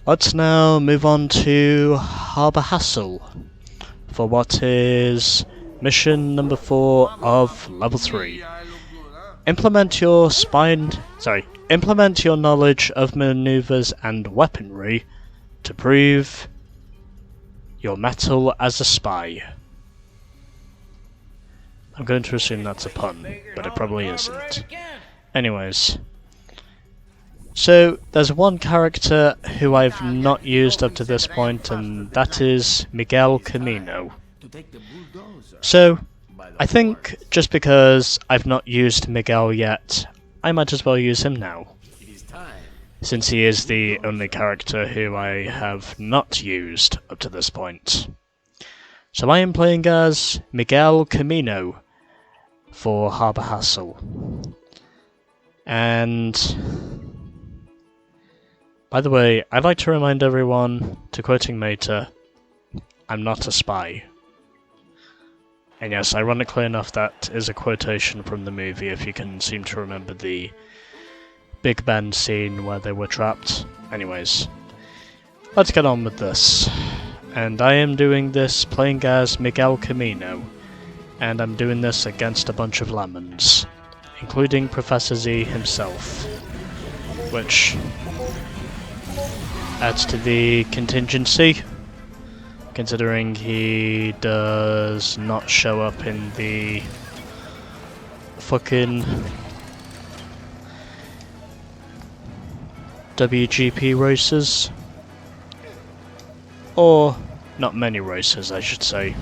Let's now move on to Harbour Hassle for what is mission number 4 of level 3. Implement your knowledge of maneuvers and weaponry to prove your mettle as a spy. I'm going to assume that's a pun, but it probably isn't. Anyways, so there's one character who I've not used up to this point, and that is Miguel Camino. So, I think just because I've not used Miguel yet, I might as well use him now, since he is the only character who I have not used up to this point. So I am playing as Miguel Camino for Harbour Hassle. And by the way, I'd like to remind everyone, to quoting Mater, I'm not a spy. And yes, ironically enough, that is a quotation from the movie, if you can seem to remember the Big Ben scene where they were trapped. Anyways, let's get on with this. And I am doing this playing as Miguel Camino, and I'm doing this against a bunch of lemons, including Professor Z himself, which adds to the contingency, considering he does not show up in the fucking WGP races. Or, not many races, I should say.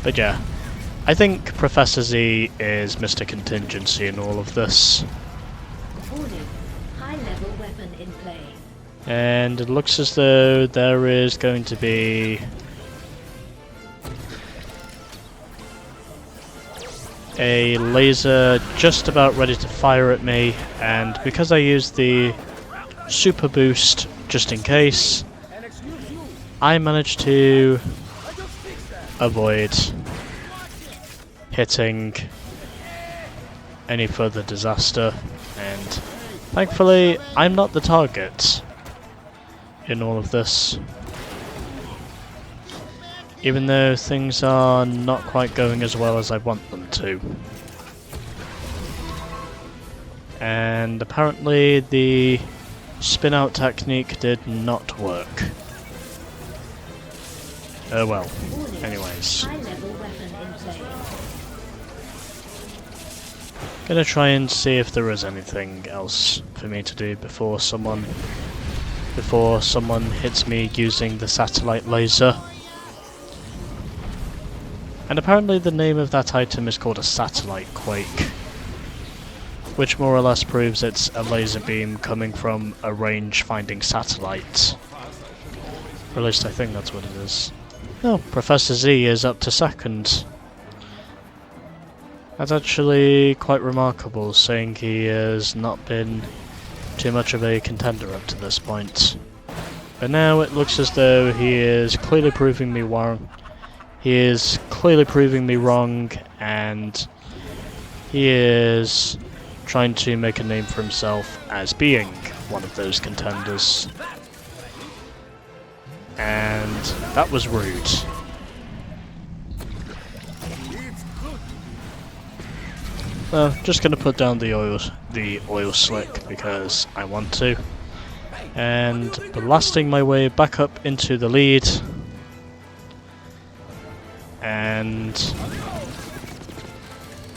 But yeah, I think Professor Z is Mr. Contingency in all of this. Warning. High-level weapon in play. And it looks as though there is going to be a laser just about ready to fire at me, and because I used the super boost just in case, I managed to avoid hitting any further disaster, and thankfully I'm not the target in all of this, even though things are not quite going as well as I want them to. And apparently the spin out technique did not work. Oh well, anyways. Gonna try and see if there is anything else for me to do before someone hits me using the satellite laser. And apparently the name of that item is called a satellite quake, which more or less proves it's a laser beam coming from a range-finding satellite. Or at least I think that's what it is. Oh, Professor Z is up to second. That's actually quite remarkable, seeing he has not been too much of a contender up to this point. But now it looks as though he is clearly proving me wrong. He is clearly proving me wrong, and he is trying to make a name for himself as being one of those contenders. And that was rude. Well, just gonna put down the oil slick because I want to, and blasting my way back up into the lead, and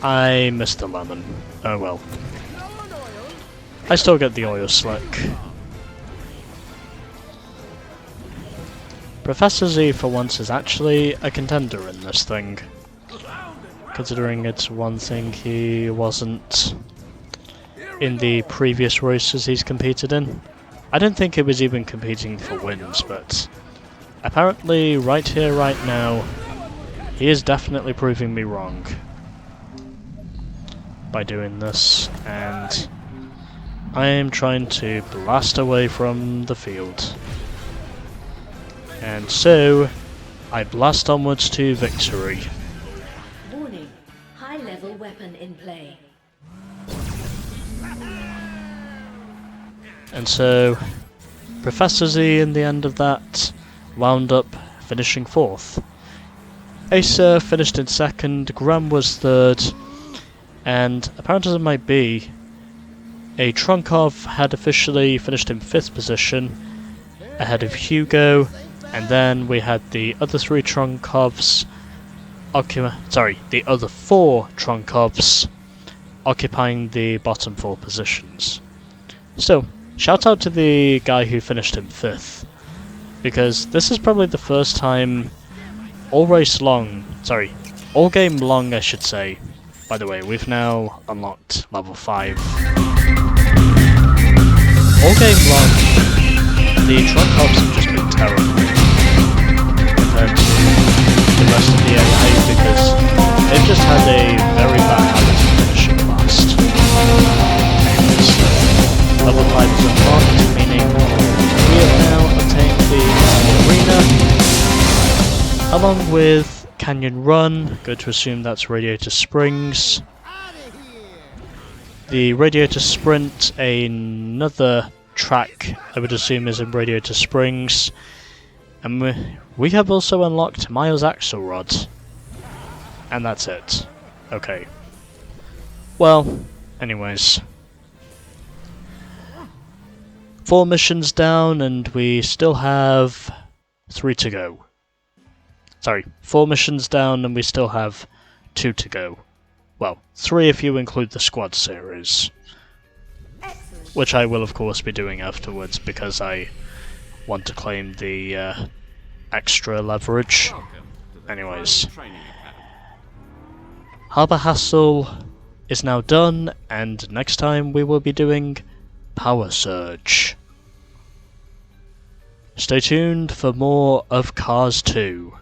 I missed the lemon. Oh well. I still get the oil slick. Professor Z for once is actually a contender in this thing, considering it's one thing he wasn't in the previous races he's competed in. I don't think he was even competing for wins, but apparently right here, right now, he is definitely proving me wrong by doing this, and I am trying to blast away from the field. And so, I blast onwards to victory. Warning. High-level weapon in play. And so, Professor Z in the end of that wound up finishing 4th. Acer finished in 2nd, Graham was 3rd, and apparently as it might be, a Trunkov had officially finished in 5th position, ahead of Hugo, and then we had the other 3 Trunkovs the other 4 Trunkovs occupying the bottom 4 positions. So, shout out to the guy who finished in 5th, because this is probably the first time all game long I should say. By the way, we've now unlocked level 5. All game long, the Trunkovs have just been terrible compared to the rest of the AI, because they've just had a very bad habit of finishing last. Anyways, level 5 is unlocked, meaning we have now obtained the arena, along with Canyon Run. Good to assume that's Radiator Springs. The Radiator Sprint, another track I would assume is in Radiator Springs. And we have also unlocked Miles Axelrod. And that's it. Okay. Well, anyways. 4 missions down and we still have 3 to go. Sorry, 4 missions down and we still have 2 to go. Well, 3 if you include the squad series. Which I will of course be doing afterwards because I want to claim the extra leverage. Anyways. Harbour Hassle is now done, and next time we will be doing Power Surge. Stay tuned for more of Cars 2.